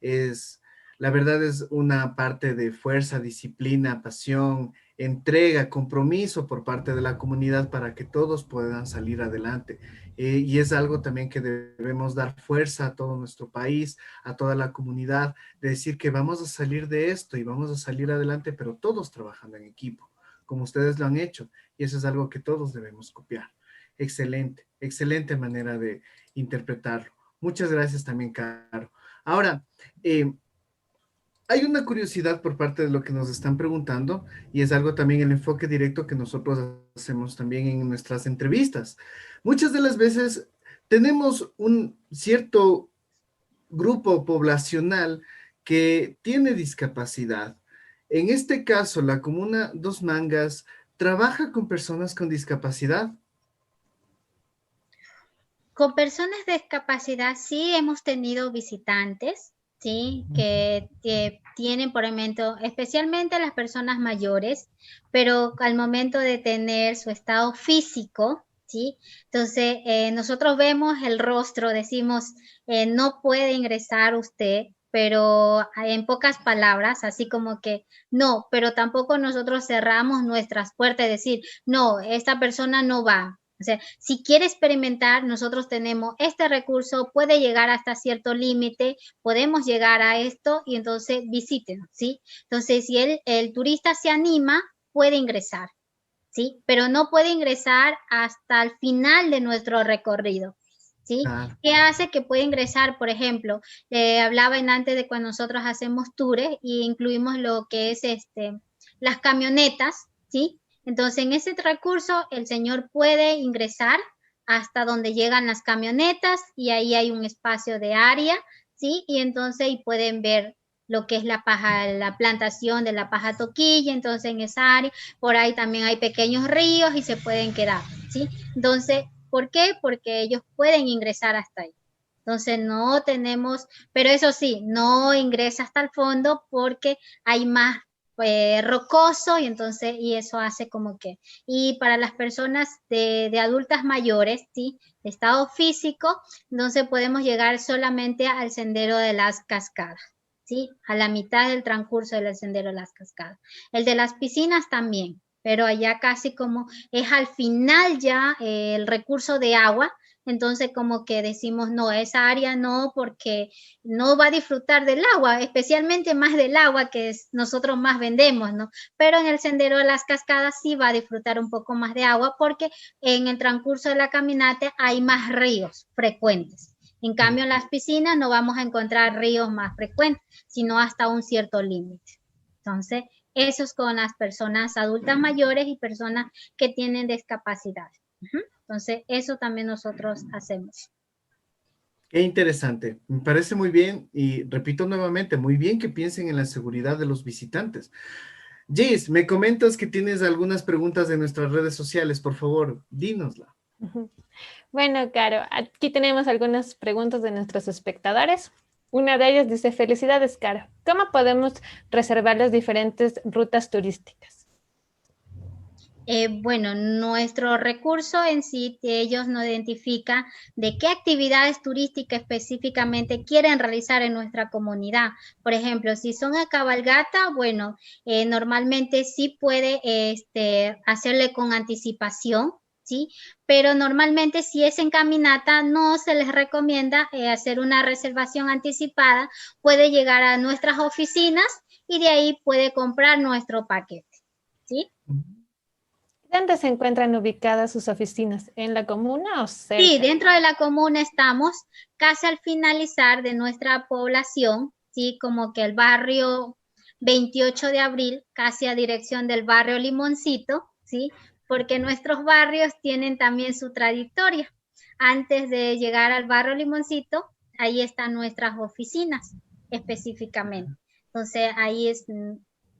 Es, la verdad es una parte de fuerza, disciplina, pasión, entrega, compromiso por parte de la comunidad para que todos puedan salir adelante. Y es algo también que debemos dar fuerza a todo nuestro país, a toda la comunidad, de decir que vamos a salir de esto y vamos a salir adelante, pero todos trabajando en equipo, como ustedes lo han hecho. Y eso es algo que todos debemos copiar. Excelente, excelente manera de interpretarlo. Muchas gracias también, Caro. Ahora, eh, hay una curiosidad por parte de lo que nos están preguntando y es algo también el enfoque directo que nosotros hacemos también en nuestras entrevistas. Muchas de las veces tenemos un cierto grupo poblacional que tiene discapacidad. En este caso, la Comuna Dos Mangas trabaja con personas con discapacidad. Con personas de discapacidad sí hemos tenido visitantes, sí, que tienen por momento, especialmente las personas mayores, pero al momento de tener su estado físico, sí, entonces nosotros vemos el rostro, decimos, no puede ingresar usted, pero en pocas palabras, así como que no, pero tampoco nosotros cerramos nuestras puertas y decir, no, esta persona no va. O sea, si quiere experimentar, nosotros tenemos este recurso, puede llegar hasta cierto límite, podemos llegar a esto y entonces visítenos, ¿sí? Entonces, si el turista se anima, puede ingresar, ¿sí? Pero no puede ingresar hasta el final de nuestro recorrido, ¿sí? Claro. ¿Qué hace que pueda ingresar? Por ejemplo, hablaba antes de cuando nosotros hacemos tours y incluimos lo que es las camionetas, ¿sí? Entonces, en ese recurso, el señor puede ingresar hasta donde llegan las camionetas y ahí hay un espacio de área, ¿sí? Y entonces y pueden ver lo que es la paja, la plantación de la paja toquilla, entonces en esa área, por ahí también hay pequeños ríos y se pueden quedar, ¿sí? Entonces, ¿por qué? Porque ellos pueden ingresar hasta ahí. Entonces no tenemos, pero eso sí, no ingresa hasta el fondo porque hay más rocoso y entonces, y eso hace como que, y para las personas de adultas mayores, ¿sí? De estado físico, entonces podemos llegar solamente al sendero de las cascadas, ¿sí? A la mitad del transcurso del sendero de las cascadas. El de las piscinas también, pero allá casi como es al final ya el recurso de agua, entonces como que decimos, no, esa área no, porque no va a disfrutar del agua, especialmente más del agua que nosotros más vendemos, ¿no? Pero en el sendero de las cascadas sí va a disfrutar un poco más de agua porque en el transcurso de la caminata hay más ríos frecuentes. En cambio, en las piscinas no vamos a encontrar ríos más frecuentes, sino hasta un cierto límite. Entonces, eso es con las personas adultas mayores y personas que tienen discapacidad. Entonces, eso también nosotros hacemos. Qué interesante, me parece muy bien y repito nuevamente, muy bien que piensen en la seguridad de los visitantes. Gis, me comentas que tienes algunas preguntas de nuestras redes sociales, por favor, dínosla. Bueno, Caro, aquí tenemos algunas preguntas de nuestros espectadores. Una de ellas dice, felicidades, Caro. ¿Cómo podemos reservar las diferentes rutas turísticas? Bueno, nuestro recurso en sí, ellos nos identifican de qué actividades turísticas específicamente quieren realizar en nuestra comunidad. Por ejemplo, si son a cabalgata, bueno, normalmente sí puede hacerle con anticipación, ¿sí? Pero normalmente si es en caminata, no se les recomienda hacer una reservación anticipada. Puede llegar a nuestras oficinas y de ahí puede comprar nuestro paquete, ¿sí? ¿Dónde se encuentran ubicadas sus oficinas? ¿En la comuna o cerca? Sí, dentro de la comuna estamos casi al finalizar de nuestra población, ¿sí? Como que el barrio 28 de abril, casi a dirección del barrio Limoncito, ¿sí? Porque nuestros barrios tienen también su trayectoria. Antes de llegar al barrio Limoncito, ahí están nuestras oficinas específicamente. Entonces, ahí es...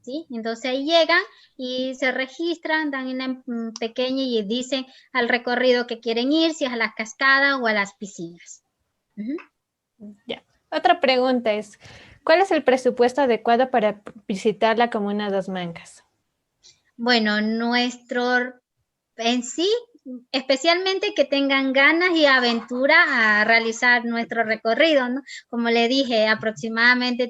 ¿sí? Entonces ahí llegan y se registran, dan una pequeña y dicen al recorrido que quieren ir, si es a las cascadas o a las piscinas. Ya. Otra pregunta es, ¿cuál es el presupuesto adecuado para visitar la comuna Dos Mancas? Bueno, en sí, especialmente que tengan ganas y aventura a realizar nuestro recorrido, ¿no? Como le dije,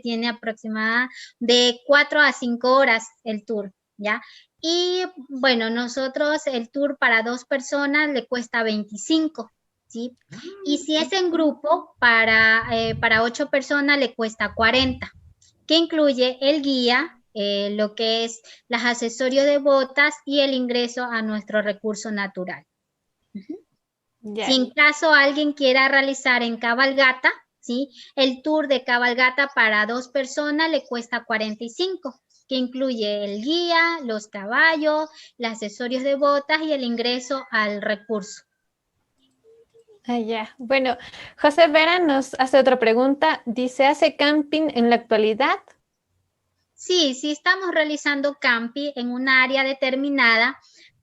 tiene aproximadamente de 4 a 5 horas el tour, ¿ya? Y bueno, nosotros el tour para 2 personas le cuesta 25, ¿sí? Y si es en grupo, para 8 personas le cuesta 40, que incluye el guía, lo que es los accesorios de botas y el ingreso a nuestro recurso natural. Ya. Si en caso alguien quiera realizar en cabalgata, ¿sí? El tour de cabalgata para 2 personas le cuesta 45, que incluye el guía, los caballos, los accesorios de botas y el ingreso al recurso. Ya. Bueno, José Vera nos hace otra pregunta. Dice, ¿hace camping en la actualidad? Sí, estamos realizando camping en un área determinada,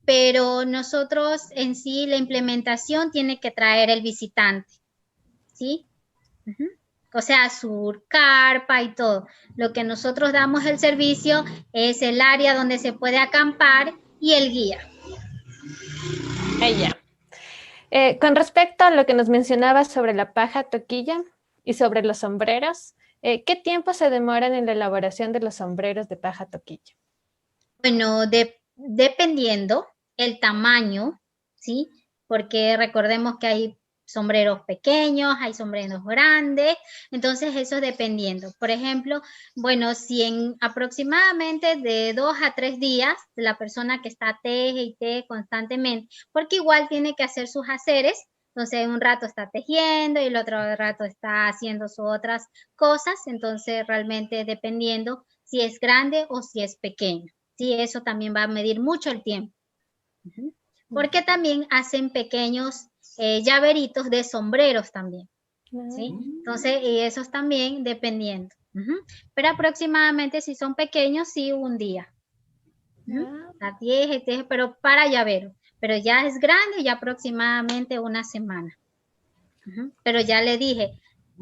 pero nosotros en sí la implementación tiene que traer el visitante, ¿sí? O sea, su carpa y todo. Lo que nosotros damos el servicio es el área donde se puede acampar y el guía. Ya. Con respecto a lo que nos mencionabas sobre la paja toquilla y sobre los sombreros, ¿qué tiempo se demoran en la elaboración de los sombreros de paja toquilla? Bueno, dependiendo el tamaño, ¿sí? Porque recordemos que hay sombreros pequeños, hay sombreros grandes, entonces eso dependiendo. Por ejemplo, bueno, si en aproximadamente de 2 a 3 días, la persona que está teje y teje constantemente, porque igual tiene que hacer sus haceres, entonces un rato está tejiendo y el otro rato está haciendo sus otras cosas, entonces realmente dependiendo si es grande o si es pequeño. Sí, eso también va a medir mucho el tiempo. Porque también hacen pequeños llaveritos de sombreros también. ¿Sí? Entonces, y esos también dependiendo. Pero aproximadamente si son pequeños, sí, un día. A 10, pero para llavero. Pero ya es grande, ya aproximadamente una semana. Pero ya le dije,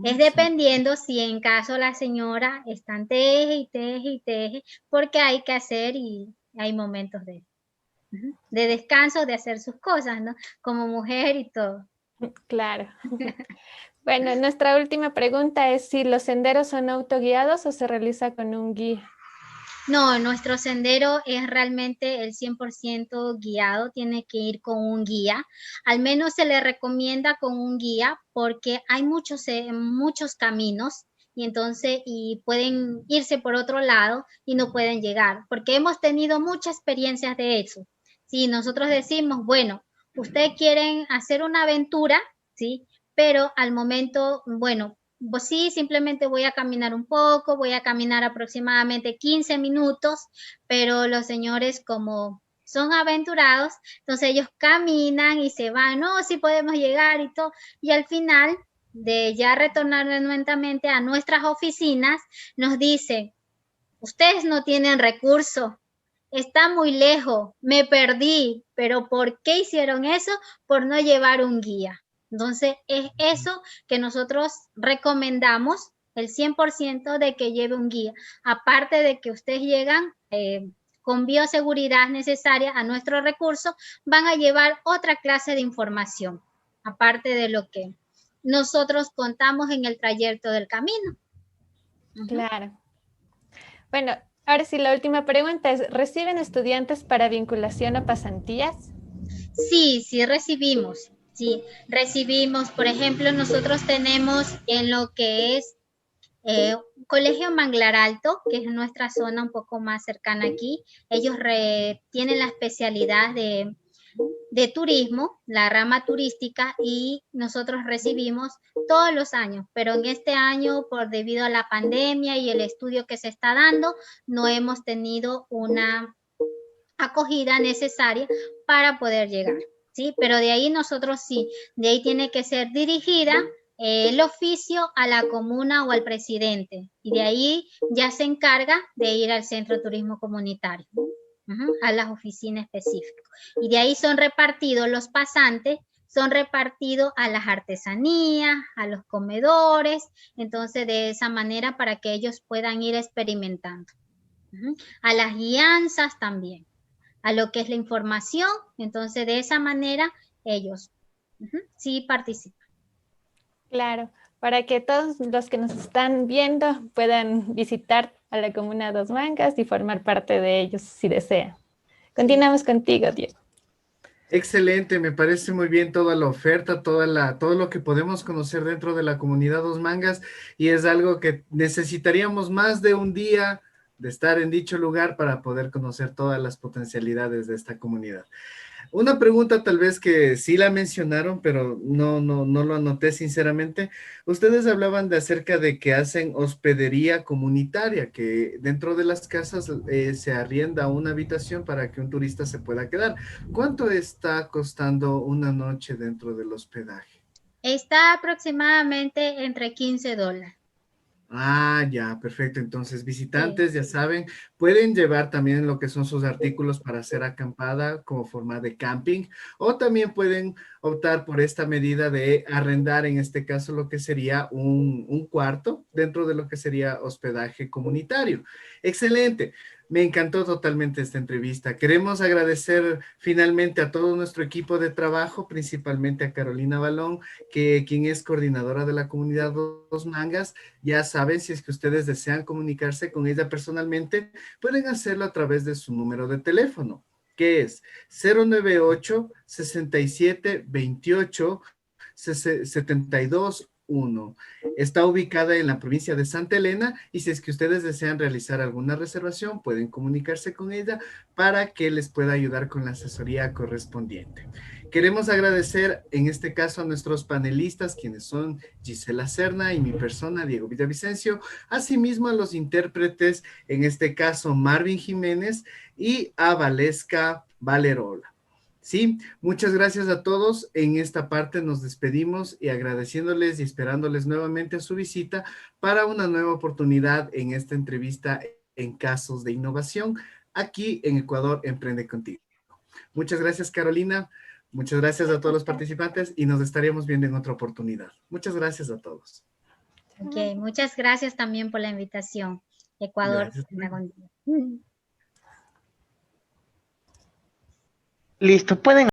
es dependiendo si en caso la señora está en teje y teje y teje, porque hay que hacer y hay momentos de descanso, de hacer sus cosas, ¿no? Como mujer y todo. Claro. Bueno, nuestra última pregunta es si los senderos son autoguiados o se realiza con un guía. No, nuestro sendero es realmente el 100% guiado, tiene que ir con un guía. Al menos se le recomienda con un guía porque hay muchos caminos y entonces pueden irse por otro lado y no pueden llegar, porque hemos tenido muchas experiencias de eso. Si nosotros decimos, bueno, ustedes quieren hacer una aventura, ¿sí? pero al momento, bueno, pues sí, simplemente voy a caminar un poco, voy a caminar aproximadamente 15 minutos, pero los señores como son aventurados, entonces ellos caminan y se van, no, sí podemos llegar y todo, y al final de ya retornar nuevamente a nuestras oficinas, nos dicen, ustedes no tienen recursos, está muy lejos, me perdí, pero ¿por qué hicieron eso? Por no llevar un guía. Entonces, es eso que nosotros recomendamos, el 100% de que lleve un guía. Aparte de que ustedes llegan con bioseguridad necesaria a nuestros recursos, van a llevar otra clase de información, aparte de lo que nosotros contamos en el trayecto del camino. Claro. Bueno, ahora sí, la última pregunta es, ¿reciben estudiantes para vinculación o pasantías? Sí, sí recibimos. Sí, recibimos. Por ejemplo, nosotros tenemos en lo que es Colegio Manglar Alto, que es nuestra zona un poco más cercana aquí. Ellos tienen la especialidad de turismo, la rama turística, y nosotros recibimos todos los años, pero en este año, por debido a la pandemia y el estudio que se está dando, no hemos tenido una acogida necesaria para poder llegar, ¿sí? Pero de ahí nosotros sí, de ahí tiene que ser dirigida el oficio a la comuna o al presidente, y de ahí ya se encarga de ir al centro de turismo comunitario, a las oficinas específicas. Y de ahí son repartidos los pasantes, son repartidos a las artesanías, a los comedores, entonces de esa manera para que ellos puedan ir experimentando. A las guianzas también, a lo que es la información, entonces de esa manera ellos sí participan. Claro, para que todos los que nos están viendo puedan visitar a la Comuna Dos Mangas y formar parte de ellos si desean. Continuamos contigo, Diego. Excelente, me parece muy bien toda la oferta, todo lo que podemos conocer dentro de la comunidad Dos Mangas, y es algo que necesitaríamos más de un día de estar en dicho lugar para poder conocer todas las potencialidades de esta comunidad. Una pregunta tal vez que sí la mencionaron, pero no lo anoté sinceramente. Ustedes hablaban de acerca de que hacen hospedería comunitaria, que dentro de las casas se arrienda una habitación para que un turista se pueda quedar. ¿Cuánto está costando una noche dentro del hospedaje? Está aproximadamente entre $15. Ah, ya, perfecto. Entonces, Sí. visitantes, ya saben, pueden llevar también lo que son sus artículos para hacer acampada como forma de camping, o también pueden optar por esta medida de arrendar, en este caso, lo que sería un cuarto dentro de lo que sería hospedaje comunitario. Excelente. Me encantó totalmente esta entrevista. Queremos agradecer finalmente a todo nuestro equipo de trabajo, principalmente a Carolina Balón, quien es coordinadora de la comunidad Dos Mangas. Ya saben, si es que ustedes desean comunicarse con ella personalmente, pueden hacerlo a través de su número de teléfono, que es 098-6728-721. Está ubicada en la provincia de Santa Elena, y si es que ustedes desean realizar alguna reservación, pueden comunicarse con ella para que les pueda ayudar con la asesoría correspondiente. Queremos agradecer en este caso a nuestros panelistas, quienes son Gisela Serna y mi persona, Diego Villavicencio, asimismo a los intérpretes, en este caso Marvin Jiménez y a Valesca Valerola. Sí, muchas gracias a todos. En esta parte nos despedimos y agradeciéndoles y esperándoles nuevamente a su visita para una nueva oportunidad en esta entrevista en Casos de Innovación, aquí en Ecuador Emprende Contigo. Muchas gracias, Carolina. Muchas gracias a todos los participantes y nos estaríamos viendo en otra oportunidad. Muchas gracias a todos. Ok, muchas gracias también por la invitación. Ecuador. Gracias. Listo, pueden